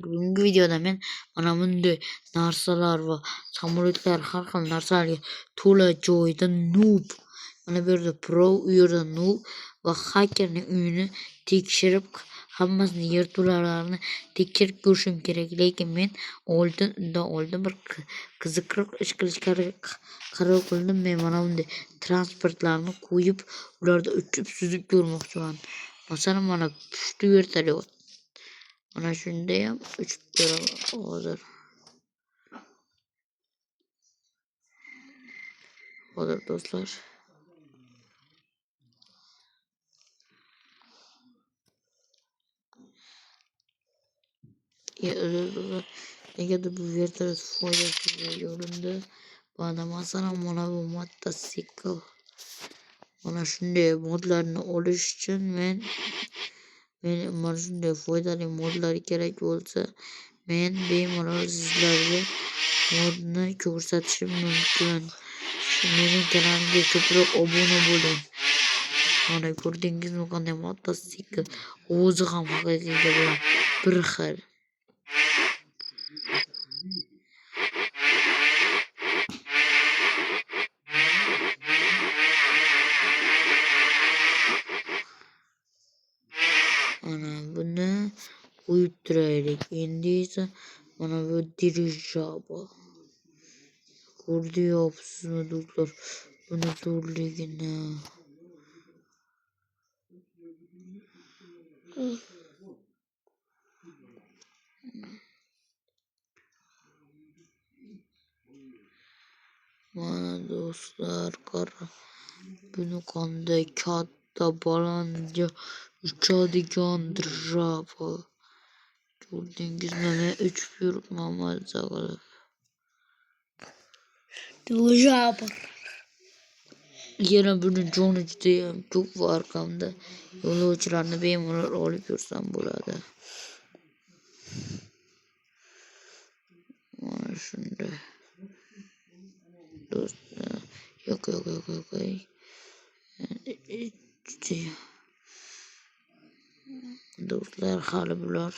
Bugungi videoda men mana bunday narsalar va samolyotlar har xil narsalarga to'la joyda noob. Mana bu yerda pro, u yerda noob va hakerning uyini tekshirib hammasini yerto'lalarini tekshirib ko'rishim kerak. Lekin men oldin bir qiziqroq ish qilishga qaror qildim. Men mana bunday transportlarni qo'yib, ularda uchib suzib ko'rmoqchiman. Masalan, mana pushti vertolyot. Mana shundayam uchib ko'raman hozir. Hozir do'stlar. Negadir bu vertolyot foydasiz göründü. Bana masalan mana bu motosikl. Mana shunday modlarni olish uchun men mana shunday foydali modlar kerak bo'lsa, men bemalol sizlarga modni ko'rsatishim mumkin. Mening kanalimga ko'proq obuna bo'ling. Mana ko'rdingizmi qanday motosikl, o'zi ham haqiqiyga bilan bir xil. Mana buni qo'yib turaylik. Endi esa mana bu dirijabl. Ko'ryapsizmi do'stlar? Buni zo'rligini. Mana do'stlar, qara. Buni qanday katta balandga uchadigan dirijabl. Ko'rdingizmi? Men uchib yuribman mazza qilib. Dirijabl. Yana buni joni judayam ko'p va arqamda yo'lovchilarni bemalol olib yursam bo'ladi. Mana shunday. Do'stlar, yo'q. Do'stlar, hali bular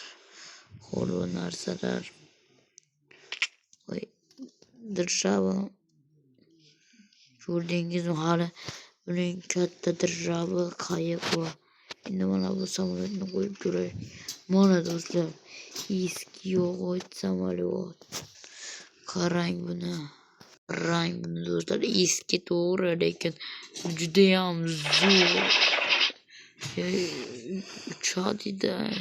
holva narsalar. Dirijabl. Ko'rdingizmi, hali buning katta dirijabl qayiq va endi mana bu samolyotni qo'yib ko'ray. Mana do'stlar, eski yog'och samolyot. Qarang buni do'stlar, eski to'g'ri, lekin judayam zo'r. Uchadigan.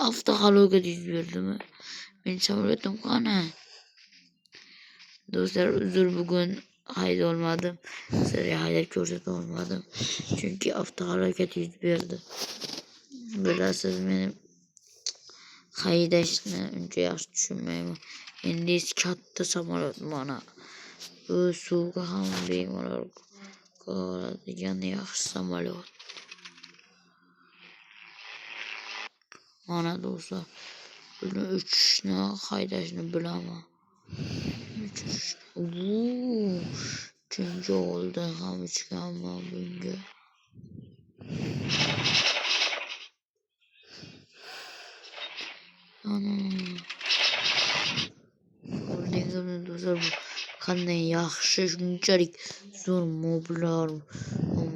Avtohalokat yuz berdimi? Men samolyotim qani? Do'stlar, uzr, bugun hayda olmadim. Sizlarga haydab ko'rsata olmadim. Chunki avtohalokat yuz berdi. Bilasiz, men haydashni uncha yaxshi tushunmayman. Endi katta samolyot mana. Bu suvga ham bemalol qoladigan yaxshi samolyot. Mana do'stlar, buni uchishni, haydashni bilaman. Chunki oldin ham uchganman bunga. Ko'rdingizmi do'stlar, qanday yaxshi, shunchalik zo'r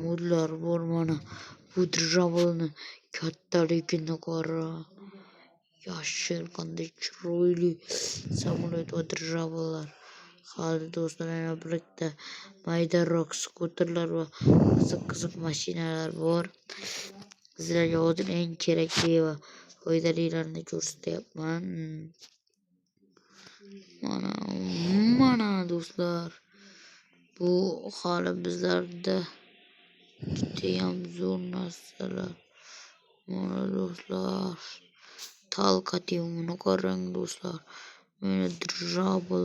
modlar bor. Mana bu dirijablni kattaligini qara. Yashil, qanday chiroyli samolyot va dirijabllar. Hali do'stlar, yana birlikda maydaroq skuterlar va qiziq mashinalar bor. Sizlarga hozir eng kerakli va foydalilarini ko'rsatyapman. Mana do'stlar, bu hali bizlarda judayam zo'r narsalar. Mana do'stlar, talqativni qarang do'stlar. Mana dirijabl.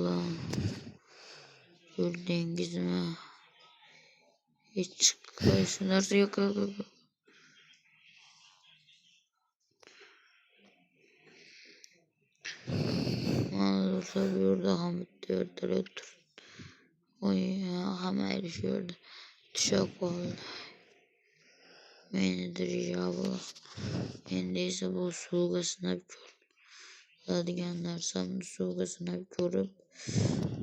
Ko'rdingizmi? Hech qaysi narsa yo'q. Mana do'stlar, bu yerda ham bitta vertolyot turibdi. Hamma shu yerda tusha qoldi. Menidir icabı. Endi esa bu suvga sinab ko'riladigan narsamni suvga sinab ko'rib,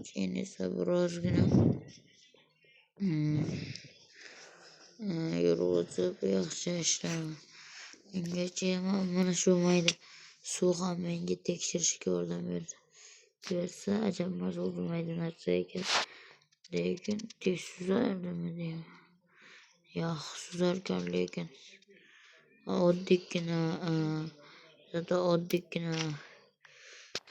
keyin esa birozgina yurg'izib yaxshi ishlaman. Ungacha mana shu mayda suv ham menga tekshirishga yordam bersa ajamas bo'lmaydi narsa ekan. Lekin tez suzardimi deyman. Yo'q, suzarkan lekin oddiygina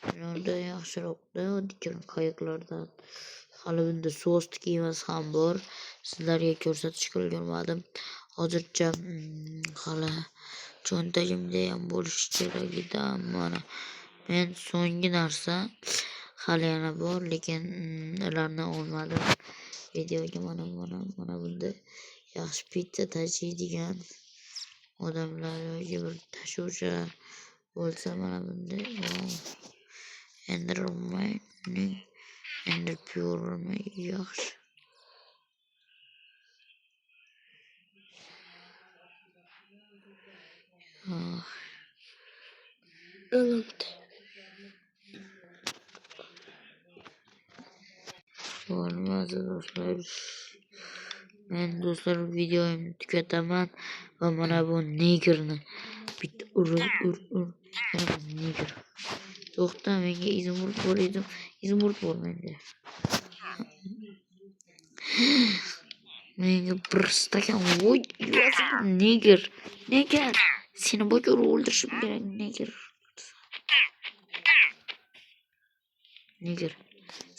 ularda yaxshiroqda oddiygina qayiqlardan. Hali bunda suv osti kemasi ham bor. Sizlarga ko'rsatishga ulgurmadim. Hozircha hali cho'ntagimda ham bo'lishi kerak edi. Mana men so'nggi narsa hali yana bor, lekin ularni olmadim. Videoga mana bunda yaxshi pitsa tashiydigan odamlar yoki bir tashuvchi bo'lsa mana bunday Enderman'ning Ender Pearl'mi yaxshi. Bo'lmadi do'stlar. Men do'stlar videoyimni tugataman va mana bu negerni bitta ur. Mana bu neger. To'xta, menga izmurd bor menda. Menga bir stakan voy neger. Seni bochor o'ldirishim kerak, neger.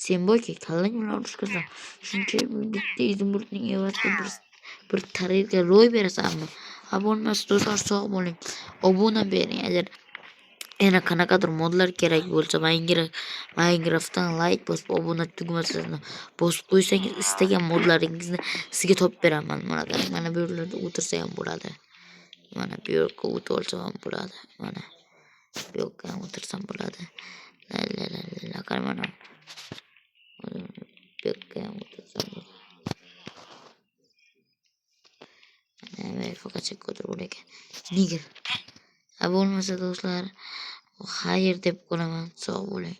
Sen boki kallang bilan urishqasan. Shuncha bitta izmurdning evaziga bir tarelka ro'y berasanmi? Bo'lmasa do'stlar sog' bo'ling. Obuna bering agar yana qanaqadir modlar kerak bo'lsa, Minecraftdan like bosib obuna tugmasini bosib qo'ysangiz istagan modlaringizni sizga topib beraman. Mana bu yerlarda o'tirsa ham bo'ladi. Mana bu yoqqa o'tib olsam ham bo'ladi. Mana bu yoqqa ham o'tirsam bo'ladi. La qarmana. Bu yoqqa ham o'tirsam bo'ladi. Mana faqat chekka o'tirib ekan. Neger. Bo'lmasa do'stlar, xayr deb qolaman. Sog' bo'ling.